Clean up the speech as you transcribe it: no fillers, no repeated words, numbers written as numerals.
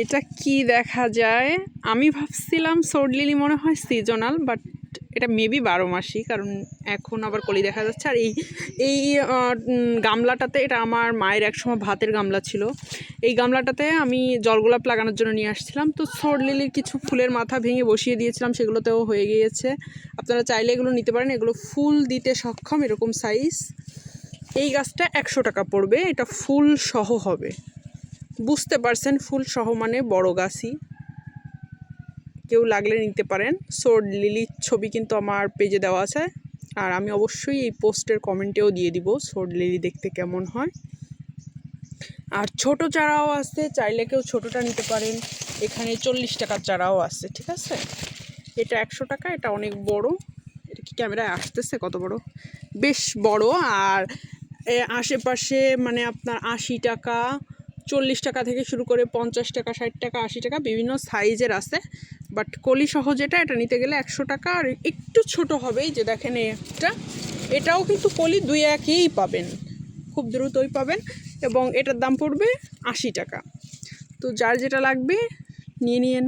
এটা কি দেখা যায়? আমি ভাবছিলাম সোড লিলি মনে হয় সিজনাল, বাট এটা মেবি 12 মাসই, কারণ এখন আবার কলি দেখা যাচ্ছে। আর এই এই গামলাটাতে, এটা আমার মায়ের একসময় ভাতের গামলা ছিল, এই গামলাটাতে আমি জলগোলাপ লাগানোর জন্য নিয়ে আসছিলাম। তো সোড লিলির কিছু ফুলের মাথা ভেঙে বসিয়ে দিয়েছিলাম, সেগুলোতেও হয়ে গিয়েছে। আপনারা চাইলে এগুলো নিতে পারেন, এগুলো ফুল দিতে সক্ষম, এরকম সাইজ। এই গাছটা 100 টাকা পড়বে, এটা ফুল সহ হবে। বুঝতে পারছেন, ফুল সহ মানে বড় গাছই। কেউ লাগলে নিতে পারেন। সোড লিলির ছবি কিন্তু আমার পেজে দেওয়া আছে, আর আমি অবশ্যই এই পোস্টের কমেন্টেও দিয়ে দিব সোড লিলি দেখতে কেমন হয়। আর ছোট চারাও আছে, চাইলে কেউ ছোটোটা নিতে পারেন। এখানে 40 টাকার চারাও আছে, ঠিক আছে। এটা 100 টাকা, এটা অনেক বড়। এটা কি ক্যামেরায় আসতেছে কত বড়? বেশ বড়। আর আশেপাশে মানে আপনার 80 টাকা, 40 টাকা থেকে শুরু করে 50 টাকা, 60 টাকা, 80 টাকা বিভিন্ন সাইজের আছে। বাট কলি সহ যেটা, এটা নিতে গেলে 100 টাকা। আর একটু ছোট হবেই, যে দেখেন এটাও কিন্তু কলি 2-1ই পাবেন, খুব দ্রুতই পাবেন। এবং এটার দাম পড়বে 80 টাকা। তো যার যেটা লাগবে নিয়ে নিন।